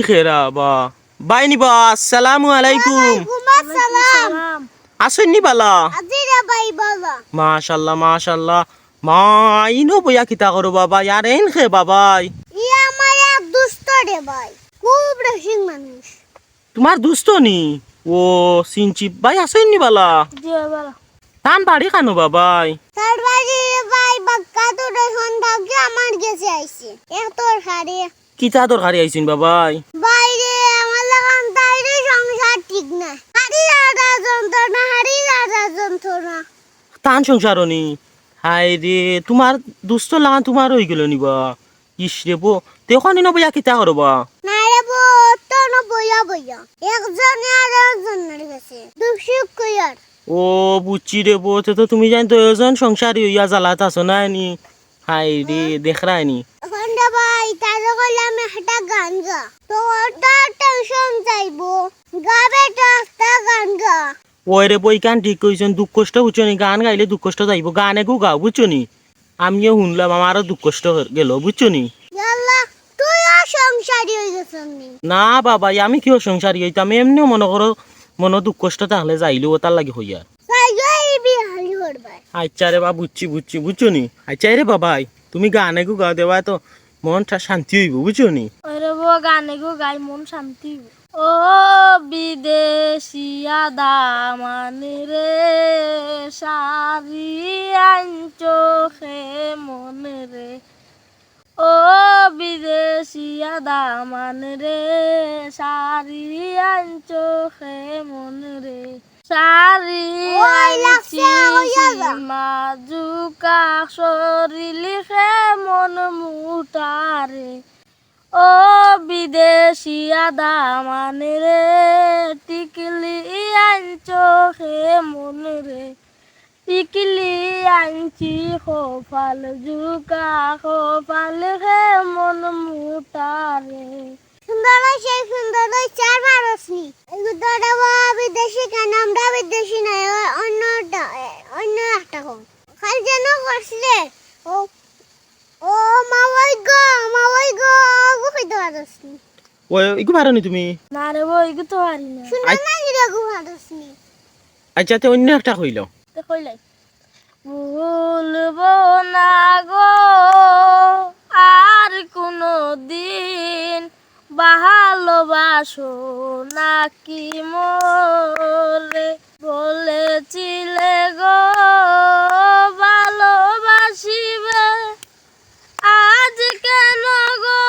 খেরা বা বাইনি বা আসসালামু আলাইকুম আসসালাম। আসেননি বালা আজিরা ভাই বলো। মাশাল্লাহ মাশাল্লাহ মা ইনো বইয়া কিতা করো বাবা ইয়ার এন খে বাবাই ই আমার এক দুষ্ট রে ভাই, খুব রসিক মানুষ। তোমার দুস্থ নি ও সিনচি ভাই আসেননি বালা জি বলো। টান বাড়ি কানো বাবাই তার বাড়ি ভাই বাক্কা তো রসন থাকছে আমার গেছে আইছে এক তোর খারে কিতা দরকারি আইছেন বাবাই বাইরে আমার লাগান তাইরে সংসার ঠিক না, হারি রাজা যন্ত্রণা, হারি রাজা যন্ত্রণা। টান সংসার নি হাই রে তোমার দুস্থ লাগান তোমার হয়ে গেল নিবা ইস রে বো তেখন ইনো বইয়া কিতা করবা না রে বো, তো না বইয়া বইয়া একজন আর একজনের কাছে দুঃখ কইয়ার। ও বুঝছি রে বো তো তুমি জানি তো এজন সংসারী হইয়া জ্বালাত আছো না নি হাই রে দেখরা নি এখন রে ভাই তারে কইলাম একটা গান গা, তো ওটা টেনশন যাইবো, গাবে একটা গান গা। ওই রে বই কান ঠিক কইছেন দুঃখ কষ্ট বুঝছো নি গান গাইলে দুঃখ কষ্ট যাইব গানে গু গাও বুঝছো নি আমিও শুনলাম আমারও দুঃখ কষ্ট গেল বুঝছো নি ইয়াল্লা তুইও সংসারী হয়ে গেছিস নি? না বাবা আমি কিও সংসারী হইতাম এমনিও মনে করো মনে দুঃখ কষ্ট তাহলে যাইলেও তার লাগে হইয়া তাই গই বিহারি হরবাই। আচ্ছা রে বা বুঝছি বুঝছি বুঝছো নি আচ্ছা রে বাবাই তুমি গানে গু গাও দেবা তো মনটা শান্তি হইব বুঝছো নি ওরে বো গানে গো গাই মন শান্তি ও বিদেশিয়া দামানি রে সারি আঞ্চো খে মনে রে ও বিদেশিয়া দামানি রে সারি আঞ্চো খে মনে রে সারি ওই লাগছে, ওই লাগা। মাজুকা শরীলি খে মন মুটারে ও বিদেশিয়া দামানে রে টিকলি আনছো খে মন রে টিকলি আনছি খোফাল জুকা খোফাল খে মন মুটারে। সুন্দর সেই সুন্দর চার মানুষনি এগুলো বিদেশি কেন, আমরা বিদেশি নাই, অন্যটা অন্য একটা কম খাল যেন করছিলে। ও ও মাওয়াই গো গুখাইতে পারছনি, ওই ইগু পারো নি তুমি না রে বো ইগু তো হারি না শুনে না গিরা গুখাইছনি। আচ্ছা তে অন্য একটা কইল তো কইলাই ভুলবো না গো আর কোনো দিন ভালোবাসো নাকি মোরে বলেছিলে গো ভালোবাসিবে আজ কেন গো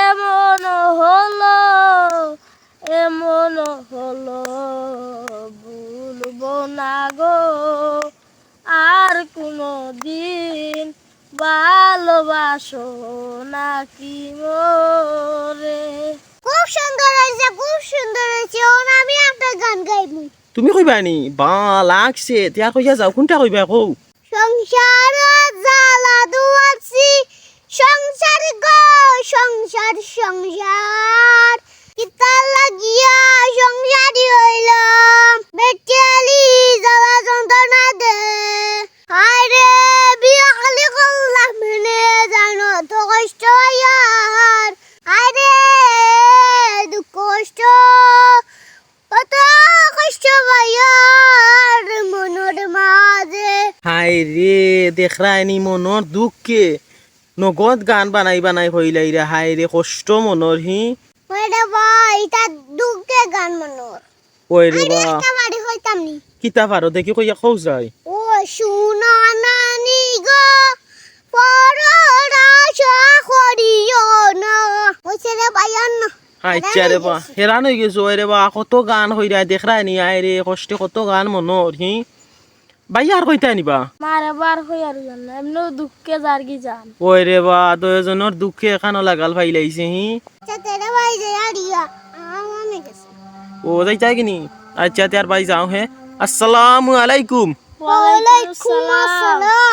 এমন হলো এমন হলো ভুলবো না গো আর কোনো দিন ভালোবাসো নাকি মোরে। খুব সুন্দর হয়েছে, খুব সুন্দর হয়েছে। ওর আমি একটা গান গাইবো। তুমি কইবা নি বা লাগছে তিয়া কইয়া যাও কোনটা কইবা কও সংসার জ্বালা দুয়ারছি, সংসার গো সংসার সংসার কিতা লাগিয়া সংসারী হইলাম, বেটিয়ালি জ্বালা যন্ত্রণা দে। হায় রে বিয়া খালি করলাম মেনে জানো তো কষ্ট আর, হায় রে দুঃখ কষ্ট কত কষ্ট ভাইয়ার মনের মাঝে। হাই রে দেখরা নি মনর দুঃখে নগদ গান বানাই বানাই হইলাই রে হাই রে কষ্ট মনর হি ওরে ভাই তার দুঃখে গান মনোর। ওই রে আরে বা একটা বাড়ি হইতাম নি। কিতা পারো দেখি কইয়া কও যায় ও শুনা নানি গো পররাশা করিও না, ওইছে রে ভাইয়ান না। আচ্ছা রে বা হেরান হয়ে গেছো ওই রে বা কত গান হইরা দেখরা নি আই রে কষ্টে কত গান মনর হি ভাই আর কইতা নিবা মারে বার হই আর জান এমনি দুঃখে জারগি যান ওই রে বা দুজনের দুঃখে এখানো লাগাল ফাইলাইছে হি আচ্ছা তেরে ভাই যে আরিয়া আমি গেছে। ও যাইতা কিনি আচ্ছা তার ভাই যাও হে আসসালামু আলাইকুম ওয়ালাইকুম আসসালাম।